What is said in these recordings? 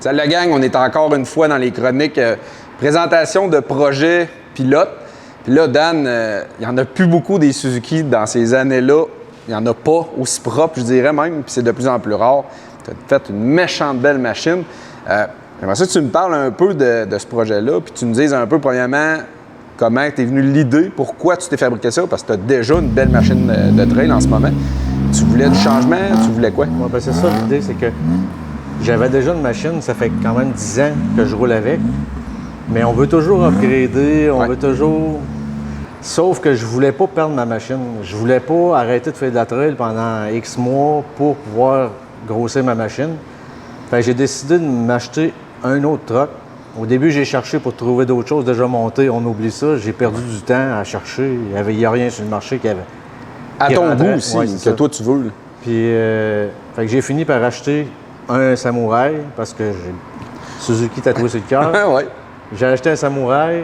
Salut la gang, on est encore une fois dans les chroniques présentation de projets pilotes. Puis là, Dan, il n'y en a plus beaucoup des Suzuki dans ces années-là. Il n'y en a pas aussi propre, je dirais même, puis c'est de plus en plus rare. Tu as fait une méchante belle machine. J'aimerais ça que tu me parles un peu de ce projet-là, puis tu nous dises un peu, premièrement, comment t'es venu l'idée, pourquoi tu t'es fabriqué ça, parce que tu as déjà une belle machine de trail en ce moment. Tu voulais du changement, tu voulais quoi? Ouais, ben c'est ça l'idée, c'est que j'avais déjà une machine, ça fait quand même 10 ans que je roule avec, mais on veut toujours upgrader, on veut toujours... Sauf que je voulais pas perdre ma machine. Je voulais pas arrêter de faire de la trail pendant X mois pour pouvoir grossir ma machine. Fait que j'ai décidé de m'acheter un autre truck. Au début, j'ai cherché pour trouver d'autres choses déjà montées. On oublie ça. J'ai perdu du temps à chercher. Il n'y a rien sur le marché qui avait... À qui ton rentrait. goût aussi, Ouais, c'est que ça. toi tu veux. Là. Puis, fait que j'ai fini par acheter un Samouraï parce que j'ai Suzuki tatoué sur le cœur. Ouais. J'ai acheté un Samouraï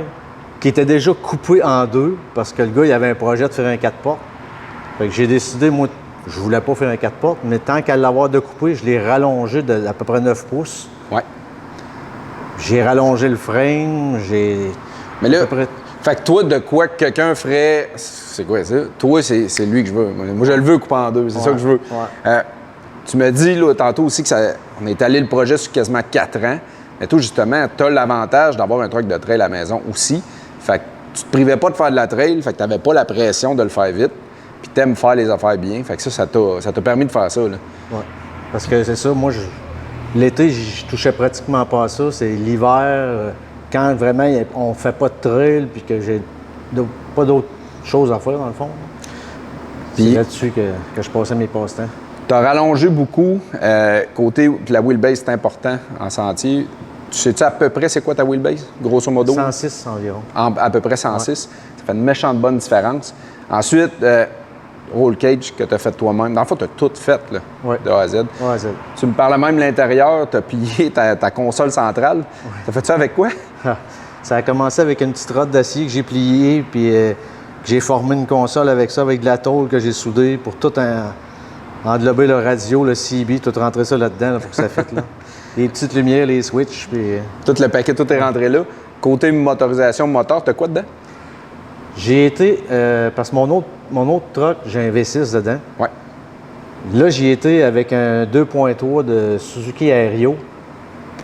qui était déjà coupé en deux parce que le gars, il avait un projet de faire un 4 portes. Fait que j'ai décidé, moi, je voulais pas faire un 4 portes, mais tant qu'à l'avoir découpé, je l'ai rallongé d'à peu près 9 pouces. Ouais. J'ai rallongé le frame, j'ai... Mais là, à peu près... fait que toi, de quoi que quelqu'un ferait, c'est quoi ça? Toi, c'est lui que je veux. Moi, je le veux couper en deux, c'est ça que je veux. Ouais. Tu me dis là, tantôt aussi que on est allé le projet sur quasiment 4 ans. Mais toi, justement, tu as l'avantage d'avoir un truck de trail à la maison aussi. Fait que tu te privais pas de faire de la trail, fait que tu n'avais pas la pression de le faire vite. Puis tu aimes faire les affaires bien. Fait que ça t'a permis de faire ça. Là. Ouais. Parce que c'est ça, moi, l'été, je touchais pratiquement pas à ça. C'est l'hiver, quand vraiment on fait pas de trail puis que j'ai pas d'autres choses à faire, dans le fond. C'est Puis- là-dessus que je passais mes passe-temps. Tu as rallongé beaucoup. Côté de la wheelbase, c'est important en sentier. Tu sais-tu à peu près c'est quoi ta wheelbase, grosso modo? 106 environ. À peu près 106. Ça fait une méchante bonne différence. Ensuite, roll cage que tu as fait toi-même. Dans le fond, tu as tout fait là, Ouais. de A à Z. Ouais, c'est... Tu me parles même de l'intérieur, tu as plié ta console centrale. Tu as fait ça avec quoi? Ça a commencé avec une petite rode d'acier que j'ai pliée, puis j'ai formé une console avec ça, avec de la tôle que j'ai soudée pour tout englober le radio, le CB, tout rentrer ça là-dedans pour que ça fitte. Là. Les petites lumières, les switches, puis... Tout le paquet, tout est rentré là. Côté motorisation, moteur, tu as quoi dedans? J'ai été... parce que mon autre truck, j'ai un V6 dedans. Ouais. Là, j'y étais avec un 2.3 de Suzuki Aerio.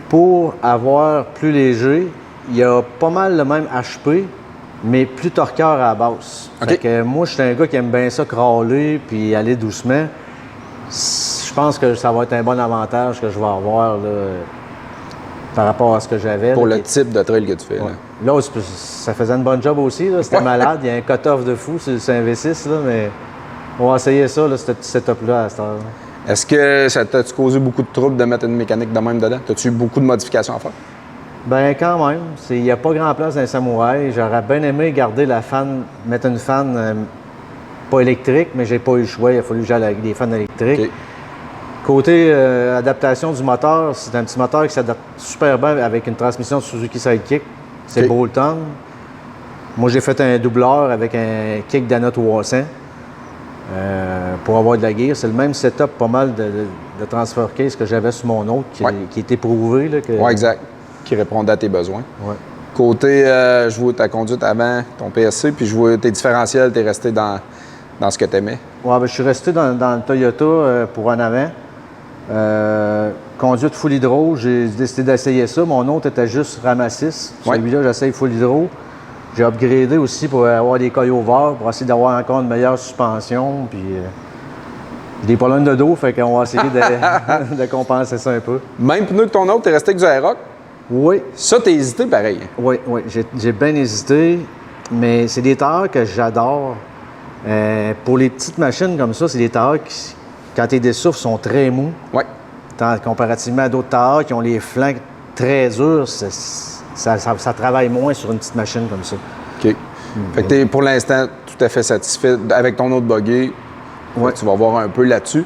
Pour avoir plus léger, il y a pas mal le même HP, mais plus torqueur à la base. OK. Fait que moi, je suis un gars qui aime bien ça crawler puis aller doucement. Je pense que ça va être un bon avantage que je vais avoir là, par rapport à ce que j'avais. Pour là, le type de trail que tu fais. Ouais. Là. Là, ça faisait une bonne job aussi. Là. C'était malade. Il y a un cut-off de fou sur un V6, là, mais on va essayer ça, là, ce petit setup-là à cette heure. Est-ce que ça t'a causé beaucoup de troubles de mettre une mécanique de même dedans? As-tu eu beaucoup de modifications à faire? Ben quand même. Il n'y a pas grand place dans un Samouraï. J'aurais bien aimé garder la fan, mettre une fan pas électrique, mais j'ai pas eu le choix. Il a fallu que j'aille avec des fans électriques. OK. Côté adaptation du moteur, c'est un petit moteur qui s'adapte super bien avec une transmission de Suzuki Sidekick. C'est OK. Bolton. Moi, j'ai fait un doubleur avec un kick Dana 300 pour avoir de la gear. C'est le même setup pas mal de transfer case que j'avais sur mon autre, qui est éprouvé. Là, que... Oui, exact. Qui répondait à tes besoins. Ouais. Côté, je vois ta conduite avant, ton PSC, puis je vois tes différentiels, tu es resté dans ce que tu aimais. Ouais, ben, je suis resté dans le Toyota pour en avant. Conduite full hydro, j'ai décidé d'essayer ça. Mon autre était juste Ramassys. Ouais. Celui-là, j'essaye full hydro. J'ai upgradé aussi pour avoir des coils ouverts, pour essayer d'avoir encore une meilleure suspension. Puis, j'ai des problèmes de dos, fait qu'on va essayer de compenser ça un peu. Même pneu que ton autre, tu es resté avec du Aerox. Oui, Ça, t'as hésité pareil. oui, oui. J'ai bien hésité, mais c'est des tailleurs que j'adore. Pour les petites machines comme ça, c'est des tailleurs qui, quand tu les dessouffles, sont très mous. Oui. Comparativement à d'autres tailleurs qui ont les flancs très durs, ça travaille moins sur une petite machine comme ça. OK. Fait que t'es pour l'instant tout à fait satisfait avec ton autre buggy. Ouais. Tu vas voir un peu là-dessus.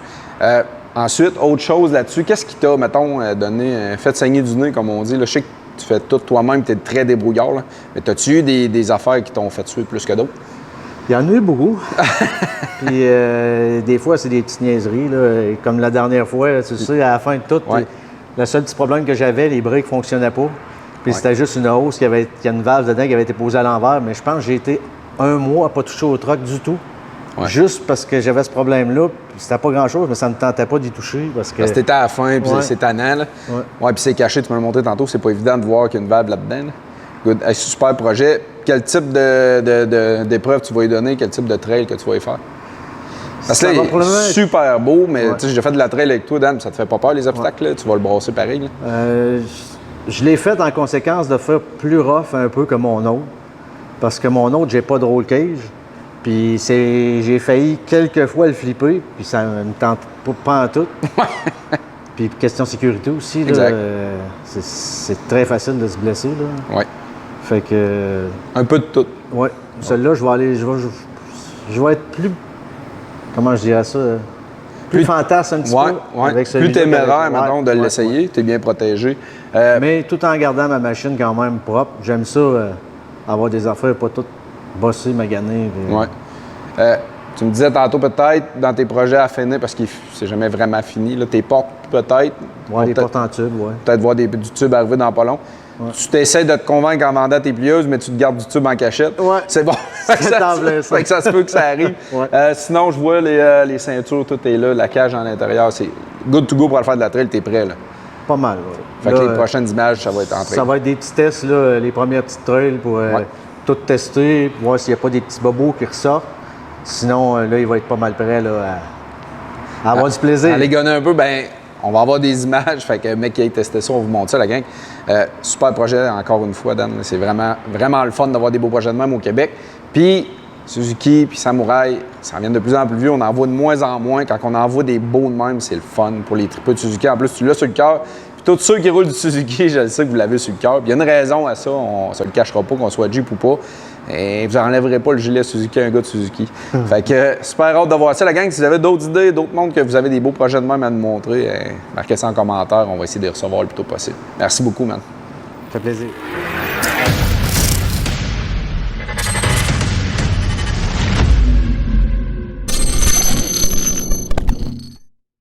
Ensuite, autre chose là-dessus, qu'est-ce qui t'a, mettons, donné, fait saigner du nez, comme on dit? Là, je sais que tu fais tout toi-même, tu es très débrouillard, là. Mais as-tu eu des affaires qui t'ont fait suer plus que d'autres? Il y en a eu beaucoup. Puis des fois, c'est des petites niaiseries. Là. Comme la dernière fois, tu sais, à la fin de tout, Ouais. Le seul petit problème que j'avais, les briques ne fonctionnaient pas. Puis c'était juste une hausse, il y a une valve dedans qui avait été posée à l'envers. Mais je pense que j'ai été 1 mois à ne pas toucher au truck du tout. Ouais. Juste parce que j'avais ce problème-là. C'était pas grand-chose, mais ça ne me tentait pas d'y toucher. Parce que t'étais à la fin, puis Ouais. c'est tannant. Là. Ouais, puis c'est caché, tu m'as montré tantôt, c'est pas évident de voir qu'il y a une valve là-dedans. Là. Good. Hey, super projet. Quel type d'épreuve tu vas lui donner? Quel type de trail que tu vas y faire? Parce que là, Ça va il est probablement être- super beau, mais Ouais. tu sais, j'ai fait de la trail avec toi, Dan, puis ça te fait pas peur, les obstacles, là? Tu vas le brasser pareil, là. Je l'ai fait en conséquence de faire plus rough un peu que mon autre. Parce que mon autre, j'ai pas de roll cage. Puis j'ai failli quelques fois le flipper, puis ça me tente pas en tout. Puis question sécurité aussi, là, Exact. c'est très facile de se blesser. Là. Ouais. Fait que, Un peu de tout. ouais, celle-là, je vais être plus, comment je dirais ça, plus fantasme un petit Ouais, peu. ouais. Avec Plus celui-là téméraire, qu'avec- mettons, de ouais, l'essayer. T'es bien protégé. Mais tout en gardant ma machine quand même propre. J'aime ça, avoir des affaires, pas toutes bossées, maganées. puis- Ouais. Tu me disais tantôt peut-être dans tes projets à finir, parce que c'est jamais vraiment fini, là, tes portes peut-être. Ouais, les Peut-être portes en tube, ouais. peut-être voir du tube arriver dans pas long. Tu t'essaies de te convaincre en vendant tes plieuses, mais tu te gardes du tube en cachette. Ouais. C'est bon. Fait que C'est en plein ça. fait que ça se peut que ça arrive. Ouais. Sinon, je vois les ceintures, tout est là, la cage à l'intérieur. C'est good to go pour aller faire de la trail, t'es prêt, là. Pas mal, ouais. Fait que Là, les prochaines images, ça va être en trail. ça va être des petits tests, là, les premières petites trails pour Ouais. tout tester, voir s'il n'y a pas des petits bobos qui ressortent. Sinon, là, il va être pas mal prêt là, à avoir du plaisir. Allez gonner un peu, ben on va avoir des images. Fait que le mec qui a testé ça, on vous montre ça, la gang. Super projet, encore une fois, Dan. C'est vraiment, vraiment le fun d'avoir des beaux projets de même au Québec. Puis Suzuki, puis Samurai, ça en vient de plus en plus vieux. On en voit de moins en moins. Quand on en voit des beaux de même, c'est le fun pour les tripeux de Suzuki. En plus, tu l'as sur le cœur. Puis tous ceux qui roulent du Suzuki, je le sais que vous l'avez sur le cœur. Puis il y a une raison à ça. On se le cachera pas, qu'on soit Jeep ou pas. Et vous n'enlèverez pas le gilet Suzuki à un gars de Suzuki. Fait que super hâte de voir ça. La gang, si vous avez d'autres idées, d'autres mondes que vous avez des beaux projets de même à nous montrer, marquez ça en commentaire. On va essayer de les recevoir le plus tôt possible. Merci beaucoup, man. Ça fait plaisir.